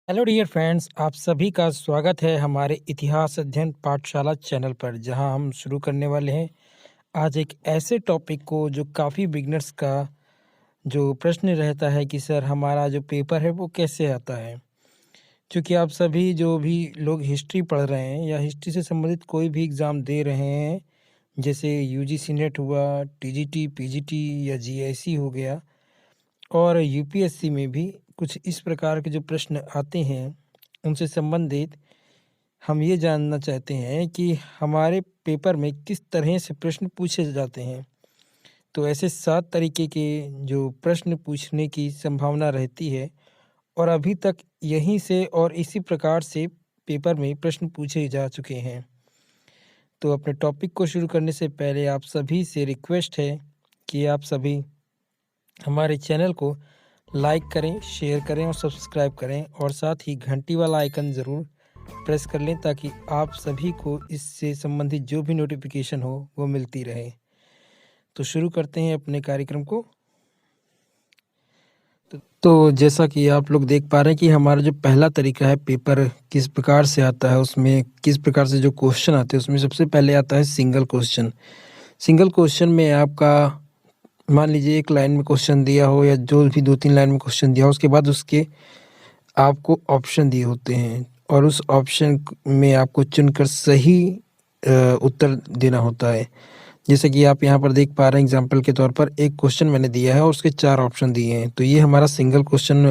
Hello dear friends, आप सभी का स्वागत है हमारे इतिहास अध्ययन पाठशाला चैनल पर, जहां हम शुरू करने वाले हैं आज एक ऐसे टॉपिक को जो काफ़ी बिगनर्स का जो प्रश्न रहता है कि सर हमारा जो पेपर है वो कैसे आता है। क्योंकि आप सभी जो भी लोग हिस्ट्री पढ़ रहे हैं या हिस्ट्री से संबंधित कोई भी एग्ज़ाम दे रहे हैं, जैसे यूजीसी नेट हुआ, टीजीटी, पीजीटी या जीआईसी हो गया, और यूपीएससी में भी कुछ इस प्रकार के जो प्रश्न आते हैं, उनसे संबंधित हम ये जानना चाहते हैं कि हमारे पेपर में किस तरह से प्रश्न पूछे जाते हैं। तो ऐसे 7 तरीके के जो प्रश्न पूछने की संभावना रहती है, और अभी तक यहीं से और इसी प्रकार से पेपर में प्रश्न पूछे जा चुके हैं। तो अपने टॉपिक को शुरू करने से पहले आप सभी से रिक्वेस्ट है कि आप सभी हमारे चैनल को लाइक करें, शेयर करें और सब्सक्राइब करें, और साथ ही घंटी वाला आइकन ज़रूर प्रेस कर लें ताकि आप सभी को इससे संबंधित जो भी नोटिफिकेशन हो वो मिलती रहे। तो शुरू करते हैं अपने कार्यक्रम को। तो जैसा कि आप लोग देख पा रहे हैं कि हमारा जो पहला तरीका है पेपर किस प्रकार से आता है, उसमें किस प्रकार से जो क्वेश्चन आते हैं, उसमें सबसे पहले आता है सिंगल क्वेश्चन। सिंगल क्वेश्चन में आपका मान लीजिए एक लाइन में क्वेश्चन दिया हो या जो भी 2-3 लाइन में क्वेश्चन दिया हो, उसके बाद उसके आपको ऑप्शन दिए होते हैं और उस ऑप्शन में आपको चुनकर सही उत्तर देना होता है। जैसे कि आप यहाँ पर देख पा रहे हैं, एग्जाम्पल के तौर पर एक क्वेश्चन मैंने दिया है और उसके 4 ऑप्शन दिए हैं। तो ये हमारा सिंगल क्वेश्चन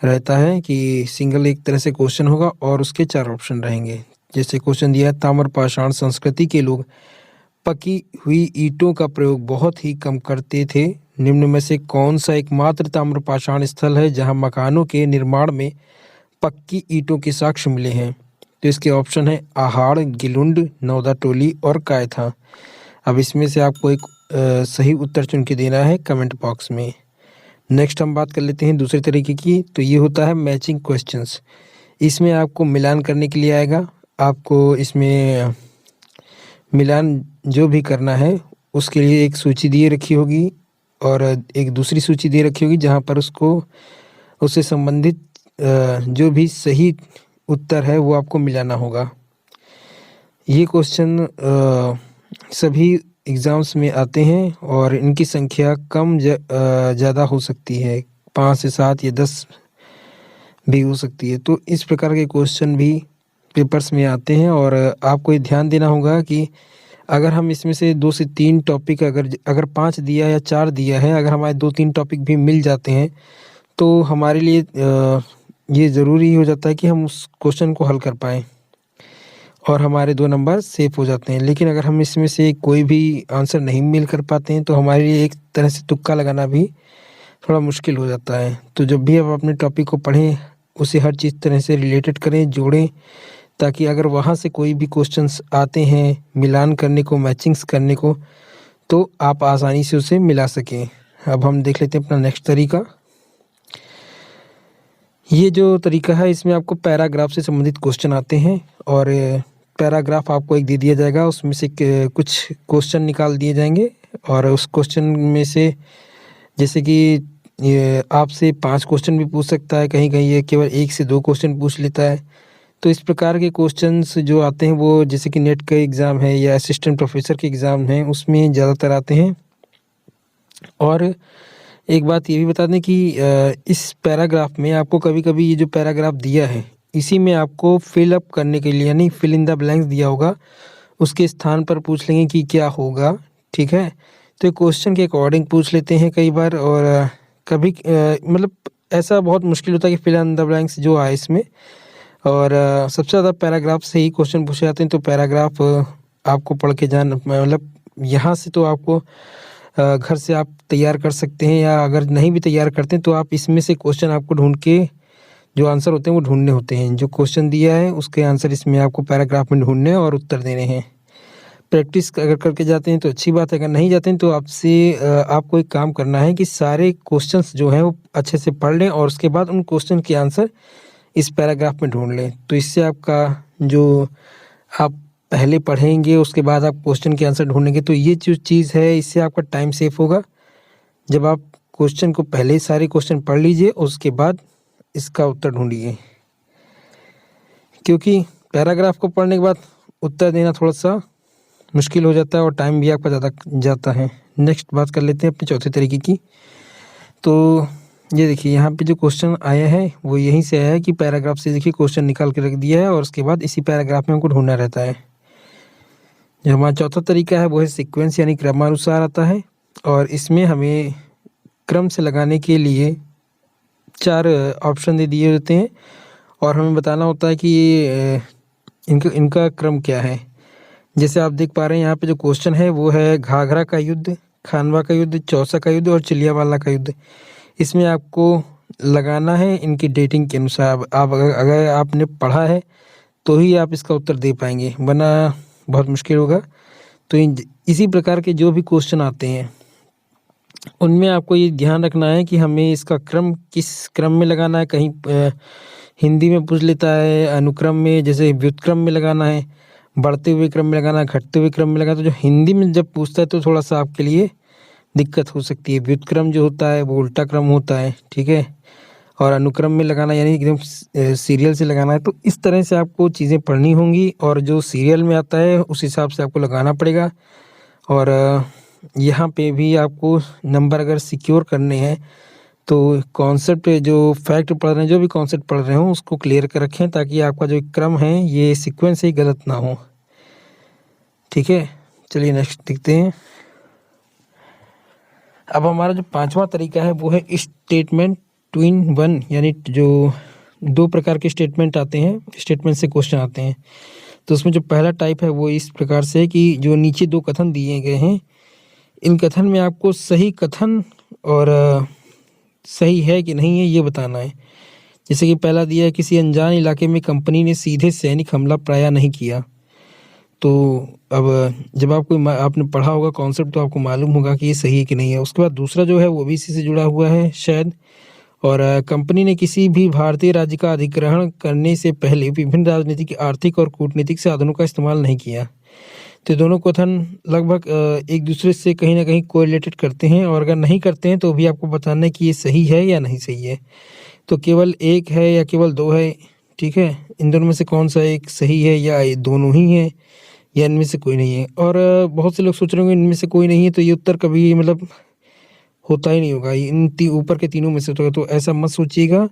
रहता है कि सिंगल एक तरह से क्वेश्चन होगा और उसके 4 ऑप्शन रहेंगे। जैसे क्वेश्चन दिया है, ताम्रपाषाण संस्कृति के लोग पकी हुई ईंटों का प्रयोग बहुत ही कम करते थे। निम्न में से कौन सा एकमात्र ताम्रपाषाण स्थल है जहां मकानों के निर्माण में पक्की ईंटों के साक्ष्य मिले हैं? तो इसके ऑप्शन है आहाड़, गिलुंड, नौदाटोली और कायथा। अब इसमें से आपको एक सही उत्तर चुन के देना है कमेंट बॉक्स में। नेक्स्ट हम बात कर लेते हैं दूसरे तरीके की। तो ये होता है मैचिंग क्वेश्चंस। इसमें आपको मिलान करने के लिए आएगा। आपको इसमें मिलान जो भी करना है उसके लिए एक सूची दिए रखी होगी और एक दूसरी सूची दे रखी होगी जहाँ पर उससे संबंधित जो भी सही उत्तर है वो आपको मिलाना होगा। ये क्वेश्चन सभी एग्ज़ाम्स में आते हैं और इनकी संख्या कम ज़्यादा हो सकती है, 5 से 7 या 10 भी हो सकती है। तो इस प्रकार के क्वेश्चन भी पेपर्स में आते हैं और आपको ये ध्यान देना होगा कि अगर हम इसमें से 2 से 3 टॉपिक अगर 5 दिया या 4 दिया है, अगर हमारे 2-3 टॉपिक भी मिल जाते हैं तो हमारे लिए ये ज़रूरी हो जाता है कि हम उस क्वेश्चन को हल कर पाएँ और हमारे 2 नंबर सेफ हो जाते हैं। लेकिन अगर हम इसमें से कोई भी आंसर नहीं मिल कर पाते हैं तो हमारे लिए एक तरह से तुक्का लगाना भी थोड़ा मुश्किल हो जाता है। तो जब भी आप अपने टॉपिक को पढ़ें, उसे हर चीज़ तरह से रिलेटेड करें, जोड़ें, ताकि अगर वहाँ से कोई भी क्वेश्चंस आते हैं मिलान करने को, मैचिंग्स करने को, तो आप आसानी से उसे मिला सकें। अब हम देख लेते हैं अपना नेक्स्ट तरीका। ये जो तरीका है इसमें आपको पैराग्राफ से संबंधित क्वेश्चन आते हैं और पैराग्राफ आपको एक दे दिया जाएगा, उसमें से कुछ क्वेश्चन निकाल दिए जाएंगे और उस क्वेश्चन में से जैसे कि ये आपसे 5 क्वेश्चन भी पूछ सकता है, कहीं-कहीं ये केवल 1 से 2 क्वेश्चन पूछ लेता है। तो इस प्रकार के क्वेश्चंस जो आते हैं वो जैसे कि नेट का एग्ज़ाम है या असिस्टेंट प्रोफेसर के एग्ज़ाम हैं, उसमें ज़्यादातर आते हैं। और एक बात ये भी बता दें कि इस पैराग्राफ में आपको कभी-कभी ये जो पैराग्राफ दिया है, इसी में आपको फिल अप करने के लिए यानी फिल इन द ब्लैंक्स दिया होगा, उसके स्थान पर पूछ लेंगे कि क्या होगा, ठीक है? तो क्वेश्चन के अकॉर्डिंग पूछ लेते हैं कई बार और कभी मतलब ऐसा बहुत मुश्किल होता है कि फिल इन द ब्लैंक्स जो आए इसमें, और सबसे ज़्यादा पैराग्राफ से ही क्वेश्चन पूछे जाते हैं। तो पैराग्राफ आपको पढ़ के मतलब यहाँ से तो आपको घर से आप तैयार कर सकते हैं, या अगर नहीं भी तैयार करते हैं तो आप इसमें से क्वेश्चन आपको ढूंढ के जो आंसर होते हैं वो ढूंढने होते हैं। जो क्वेश्चन दिया है उसके आंसर इसमें आपको पैराग्राफ में ढूंढने और उत्तर देने हैं। प्रैक्टिस अगर करके जाते हैं तो अच्छी बात है, अगर नहीं जाते हैं तो आपको एक काम करना है कि सारे क्वेश्चंस जो हैं वो अच्छे से पढ़ लें और उसके बाद उन क्वेश्चन के आंसर इस पैराग्राफ में ढूंढ लें। तो इससे आपका जो आप पहले पढ़ेंगे उसके बाद आप क्वेश्चन के आंसर ढूंढेंगे, तो ये जो चीज़ है इससे आपका टाइम सेव होगा। जब आप क्वेश्चन को पहले सारे क्वेश्चन पढ़ लीजिए उसके बाद इसका उत्तर ढूंढिए। क्योंकि पैराग्राफ को पढ़ने के बाद उत्तर देना थोड़ा सा मुश्किल हो जाता है और टाइम भी आपका ज़्यादा जाता है। नेक्स्ट बात कर लेते हैं अपने चौथे तरीके की। तो ये देखिए यहाँ पे जो क्वेश्चन आया है वो यहीं से आया है कि पैराग्राफ से देखिए क्वेश्चन निकाल के रख दिया है और उसके बाद इसी पैराग्राफ में हमको ढूंढना रहता है। जो हमारा चौथा तरीका है वो है सीक्वेंस यानी क्रमानुसार आता है और इसमें हमें क्रम से लगाने के लिए 4 ऑप्शन दे दिए होते हैं और हमें बताना होता है कि ये इनका क्रम क्या है। जैसे आप देख पा रहे हैं यहाँ पे जो क्वेश्चन है वो है घाघरा का युद्ध, खानवा का युद्ध, चौसा का युद्ध और चिलियावाला का युद्ध। इसमें आपको लगाना है इनकी डेटिंग के अनुसार। आप अगर आपने पढ़ा है तो ही आप इसका उत्तर दे पाएंगे, वरना बहुत मुश्किल होगा। तो इसी प्रकार के जो भी क्वेश्चन आते हैं उनमें आपको ये ध्यान रखना है कि हमें इसका क्रम किस क्रम में लगाना है। कहीं हिंदी में पूछ लेता है अनुक्रम में, जैसे व्युत्क्रम में लगाना है, बढ़ते हुए क्रम में लगाना है, घटते हुए क्रम में लगाना है। तो जो हिंदी में जब पूछता है तो थोड़ा सा आपके लिए दिक्कत हो सकती है। व्युत्क्रम जो होता है वो उल्टा क्रम होता है, ठीक है, और अनुक्रम में लगाना यानी एकदम सीरियल से लगाना है। तो इस तरह से आपको चीज़ें पढ़नी होंगी और जो सीरियल में आता है उस हिसाब से आपको लगाना पड़ेगा। और यहाँ पे भी आपको नंबर अगर सिक्योर करने हैं तो कॉन्सेप्ट जो फैक्ट पढ़ रहे हैं, जो भी कॉन्सेप्ट पढ़ रहे हो उसको क्लियर कर रखें ताकि आपका जो क्रम है ये सीक्वेंस ही गलत ना हो, ठीक है। चलिए नेक्स्ट देखते हैं। अब हमारा जो 5वां तरीका है वो है स्टेटमेंट 2 in 1, यानी जो 2 प्रकार के स्टेटमेंट आते हैं, स्टेटमेंट से क्वेश्चन आते हैं। तो उसमें जो पहला टाइप है वो इस प्रकार से है कि जो नीचे 2 कथन दिए गए हैं, इन कथन में आपको सही कथन और सही है कि नहीं है ये बताना है। जैसे कि पहला दिया है किसी अनजान इलाके में कंपनी ने सीधे सैनिक हमला प्राय नहीं किया। तो अब जब आपने पढ़ा होगा कॉन्सेप्ट तो आपको मालूम होगा कि ये सही है कि नहीं है। उसके बाद दूसरा जो है वो भी इसी से जुड़ा हुआ है शायद, और कंपनी ने किसी भी भारतीय राज्य का अधिग्रहण करने से पहले विभिन्न राजनीतिक, आर्थिक और कूटनीतिक साधनों का इस्तेमाल नहीं किया। तो दोनों कथन लगभग एक दूसरे से कहीं ना कहीं कोरिलेटेड करते हैं और अगर नहीं करते हैं तो भी आपको बताना है कि ये सही है या नहीं सही है। तो केवल एक है या केवल 2 है, ठीक है, इन दोनों में से कौन सा एक सही है या ये दोनों ही है या इनमें से कोई नहीं है। और बहुत से लोग सोच रहे होंगे इनमें से कोई नहीं है तो ये उत्तर कभी मतलब होता ही नहीं होगा, ऊपर के तीनों में से होगा। तो ऐसा मत सोचिएगा,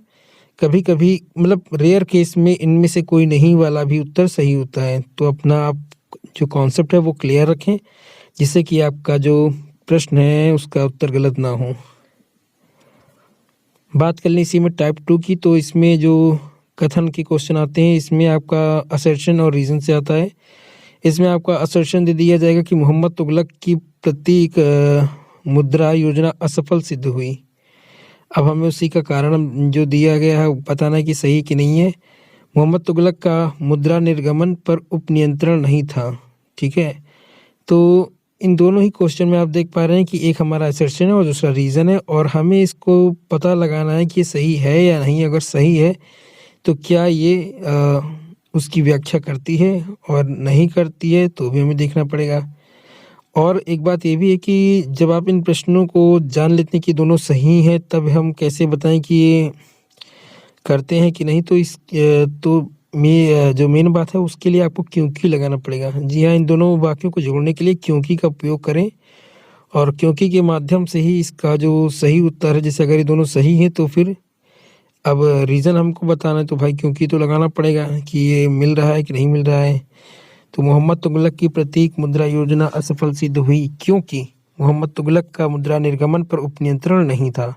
कभी कभी मतलब रेयर केस में इनमें से कोई नहीं वाला भी उत्तर सही होता है। तो अपना आप जो कॉन्सेप्ट है वो क्लियर रखें जिससे कि आपका जो प्रश्न है उसका उत्तर गलत ना हो। बात कर लें इसी में टाइप 2 की, तो इसमें जो कथन के क्वेश्चन आते हैं इसमें आपका असर्शन और रीज़न से आता है। इसमें आपका असर्शन दे दिया जाएगा कि मोहम्मद तुगलक की प्रतीक मुद्रा योजना असफल सिद्ध हुई। अब हमें उसी का कारण जो दिया गया है बताना है कि सही कि नहीं है। मोहम्मद तुगलक का मुद्रा निर्गमन पर उपनियंत्रण नहीं था, ठीक है। तो इन दोनों ही क्वेश्चन में आप देख पा रहे हैं कि एक हमारा असर्शन है और दूसरा रीज़न है और हमें इसको पता लगाना है कि ये सही है या नहीं। अगर सही है तो क्या ये उसकी व्याख्या करती है और नहीं करती है तो भी हमें देखना पड़ेगा। और एक बात ये भी है कि जब आप इन प्रश्नों को जान लेते हैं कि दोनों सही हैं तब हम कैसे बताएं कि ये करते हैं कि नहीं। तो जो मेन बात है उसके लिए आपको क्योंकि लगाना पड़ेगा। जी हाँ, इन दोनों वाक्यों को जोड़ने के लिए क्योंकि का उपयोग करें और क्योंकि के माध्यम से ही इसका जो सही उत्तर है, जैसे अगर ये दोनों सही हैं तो फिर अब रीज़न हमको बताना है तो भाई क्योंकि तो लगाना पड़ेगा कि ये मिल रहा है कि नहीं मिल रहा है। तो मोहम्मद तुगलक की प्रतीक मुद्रा योजना असफल सिद्ध हुई क्योंकि मोहम्मद तुगलक का मुद्रा निर्गमन पर उपनियंत्रण नहीं था।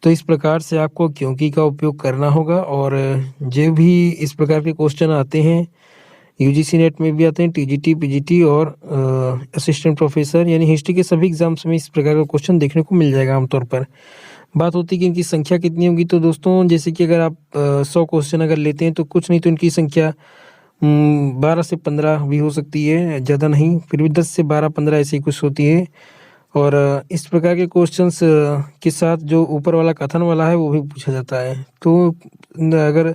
तो इस प्रकार से आपको क्योंकि का उपयोग करना होगा। और जो भी इस प्रकार के क्वेश्चन आते हैं यूजीसी नेट में भी आते हैं, टीजीटी, पीजीटी और असिस्टेंट प्रोफेसर यानी हिस्ट्री के सभी एग्जाम्स में इस प्रकार का क्वेश्चन देखने को मिल जाएगा आमतौर पर। बात होती है कि इनकी संख्या कितनी होगी। तो दोस्तों जैसे कि अगर आप 100 क्वेश्चन अगर लेते हैं तो कुछ नहीं तो इनकी संख्या 12 से 15 भी हो सकती है, ज़्यादा नहीं, फिर भी 10 से 12-15 ऐसी कुछ होती है। और इस प्रकार के क्वेश्चंस के साथ जो ऊपर वाला कथन वाला है वो भी पूछा जाता है। तो अगर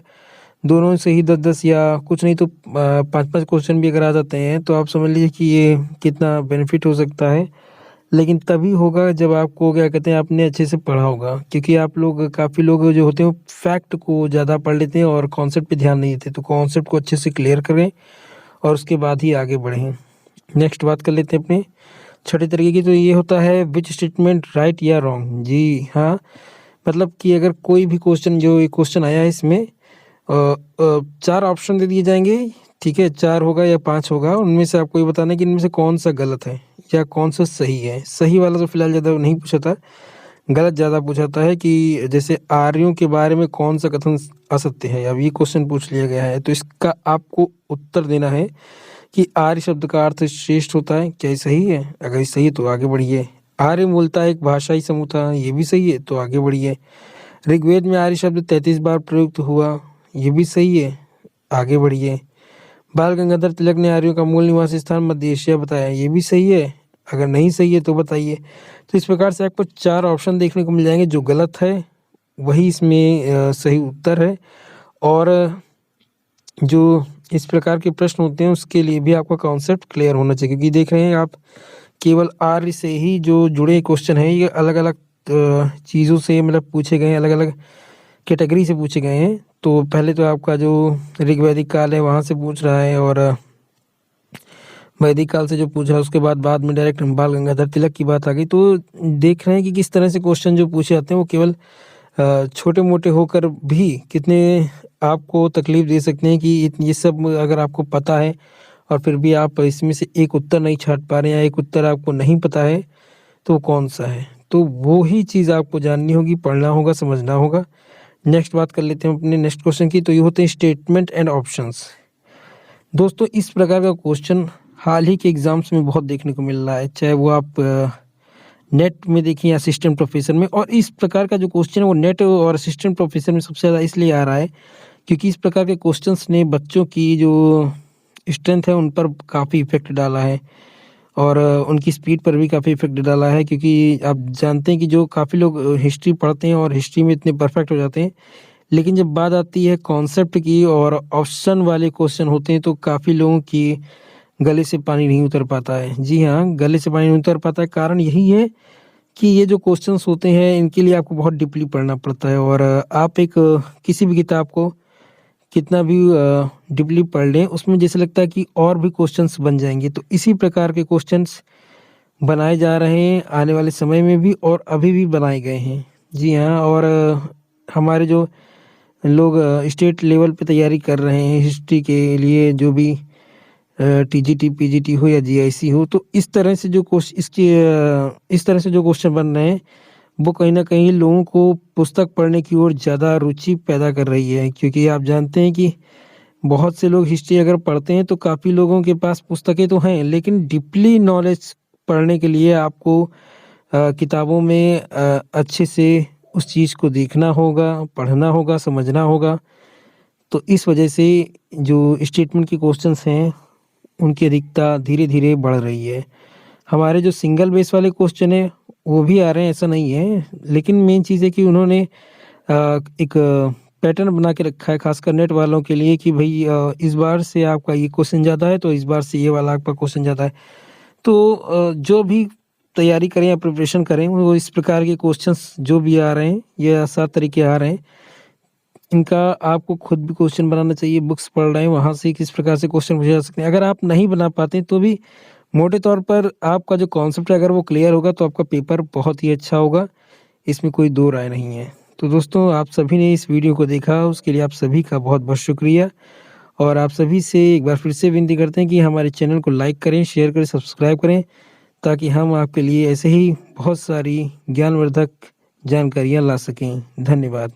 दोनों से ही 10-10 या कुछ नहीं तो 5-5 क्वेश्चन भी अगर आ जाते हैं तो आप समझ लीजिए कि ये कितना बेनिफिट हो सकता है। लेकिन तभी होगा जब आपको क्या कहते हैं आपने अच्छे से पढ़ा होगा, क्योंकि आप लोग काफ़ी लोग जो होते हैं फैक्ट को ज़्यादा पढ़ लेते हैं और कॉन्सेप्ट पे ध्यान नहीं देते। तो कॉन्सेप्ट को अच्छे से क्लियर करें और उसके बाद ही आगे बढ़ें। नेक्स्ट बात कर लेते हैं अपने छठे तरीके की, तो ये होता है विच स्टेटमेंट राइट या रॉन्ग। जी हाँ, मतलब कि अगर कोई भी क्वेश्चन, जो ये क्वेश्चन आया है इसमें 4 ऑप्शन दे दिए जाएंगे, ठीक है, 4 होगा या 5 होगा, उनमें से आपको ये बताना है कि इनमें से कौन सा गलत है या कौन सा सही है। सही वाला तो फिलहाल ज़्यादा नहीं पूछा था, गलत ज़्यादा पूछा है कि जैसे आर्यों के बारे में कौन सा कथन असत्य है। अब ये क्वेश्चन पूछ लिया गया है, तो इसका आपको उत्तर देना है कि आर्य शब्द का अर्थ श्रेष्ठ होता है, क्या ये सही है? अगर ये सही है तो आगे बढ़िए। आर्य मूलतः एक भाषाई समूह था, ये भी सही है, तो आगे बढ़िए। ऋग्वेद में आर्य शब्द 33 बार प्रयुक्त हुआ, ये भी सही है, आगे बढ़िए। बाल गंगाधर तिलक ने आर्यों का मूल निवास स्थान मध्य एशिया बताया, ये भी सही है, अगर नहीं सही है तो बताइए। तो इस प्रकार से आपको 4 ऑप्शन देखने को मिल जाएंगे, जो गलत है वही इसमें सही उत्तर है। और जो इस प्रकार के प्रश्न होते हैं उसके लिए भी आपका कॉन्सेप्ट क्लियर होना चाहिए, क्योंकि देख रहे हैं आप केवल आर्य से ही जो जुड़े क्वेश्चन हैं ये अलग अलग चीज़ों से मतलब पूछे गए हैं, अलग अलग कैटेगरी से पूछे गए हैं। तो पहले तो आपका जो ऋग्वैदिक काल है वहाँ से पूछ रहा है, और वैदिक काल से जो पूछा उसके बाद में डायरेक्ट बाल गंगाधर तिलक की बात आ गई। तो देख रहे हैं कि किस तरह से क्वेश्चन जो पूछे जाते हैं वो केवल छोटे मोटे होकर भी कितने आपको तकलीफ दे सकते हैं कि ये सब अगर आपको पता है और फिर भी आप इसमें से एक उत्तर नहीं छांट पा रहे हैं या एक उत्तर आपको नहीं पता है, तो कौन सा है। तो वो ही चीज़ आपको जाननी होगी, पढ़ना होगा, समझना होगा। नेक्स्ट बात कर लेते हैं अपने नेक्स्ट क्वेश्चन की, तो ये होते हैं स्टेटमेंट एंड ऑप्शंस। दोस्तों इस प्रकार का क्वेश्चन हाल ही के एग्जाम्स में बहुत देखने को मिल रहा है, चाहे वो आप नेट में देखिए, असिस्टेंट प्रोफेसर में। और इस प्रकार का जो क्वेश्चन है वो नेट और असिस्टेंट प्रोफेसर में सबसे ज़्यादा इसलिए आ रहा है क्योंकि इस प्रकार के क्वेश्चंस ने बच्चों की जो स्ट्रेंथ है उन पर काफ़ी इफेक्ट डाला है और उनकी स्पीड पर भी काफ़ी इफेक्ट डाला है। क्योंकि आप जानते हैं कि जो काफ़ी लोग हिस्ट्री पढ़ते हैं और हिस्ट्री में इतने परफेक्ट हो जाते हैं, लेकिन जब बात आती है कॉन्सेप्ट की और ऑप्शन वाले क्वेश्चन होते हैं तो काफ़ी लोगों की गले से पानी नहीं उतर पाता है। जी हाँ, गले से पानी नहीं उतर पाता है, कारण यही है कि ये जो क्वेश्चंस होते हैं इनके लिए आपको बहुत डीपली पढ़ना पड़ता है। और आप एक किसी भी किताब को कितना भी डीपली पढ़ लें, उसमें जैसे लगता है कि और भी क्वेश्चंस बन जाएंगे। तो इसी प्रकार के क्वेश्चंस बनाए जा रहे हैं आने वाले समय में भी, और अभी भी बनाए गए हैं। जी हाँ, और हमारे जो लोग स्टेट लेवल पे तैयारी कर रहे हैं हिस्ट्री के लिए, जो भी टीजीटी पीजीटी हो या जीआईसी हो, तो इस तरह से जो क्वेश्चन बन रहे हैं वो कहीं ना कहीं लोगों को पुस्तक पढ़ने की ओर ज़्यादा रुचि पैदा कर रही है। क्योंकि आप जानते हैं कि बहुत से लोग हिस्ट्री अगर पढ़ते हैं तो काफ़ी लोगों के पास पुस्तकें तो हैं, लेकिन डीपली नॉलेज पढ़ने के लिए आपको किताबों में अच्छे से उस चीज़ को देखना होगा, पढ़ना होगा, समझना होगा। तो इस वजह से जो स्टेटमेंट के क्वेश्चंस हैं उनकी अधिकता धीरे धीरे बढ़ रही है। हमारे जो सिंगल बेस वाले क्वेश्चन है वो भी आ रहे हैं, ऐसा नहीं है, लेकिन मेन चीज़ है कि उन्होंने एक पैटर्न बना के रखा है खासकर नेट वालों के लिए कि भाई इस बार से आपका ये क्वेश्चन ज़्यादा है तो इस बार से ये वाला आपका क्वेश्चन ज़्यादा है। तो जो भी तैयारी करें या प्रिपरेशन करें वो इस प्रकार के क्वेश्चंस जो भी आ रहे हैं, ये आसान तरीके आ रहे हैं, इनका आपको खुद भी क्वेश्चन बनाना चाहिए। बुक्स पढ़ रहे हैं वहाँ से किस प्रकार से क्वेश्चन पूछे जा सकते हैं। अगर आप नहीं बना पाते तो भी मोटे तौर पर आपका जो कॉन्सेप्ट है अगर वो क्लियर होगा तो आपका पेपर बहुत ही अच्छा होगा, इसमें कोई दो राय नहीं है। तो दोस्तों आप सभी ने इस वीडियो को देखा उसके लिए आप सभी का बहुत बहुत शुक्रिया, और आप सभी से एक बार फिर से विनती करते हैं कि हमारे चैनल को लाइक करें, शेयर करें, सब्सक्राइब करें, ताकि हम आपके लिए ऐसे ही बहुत सारी ज्ञानवर्धक जानकारियाँ ला सकें। धन्यवाद।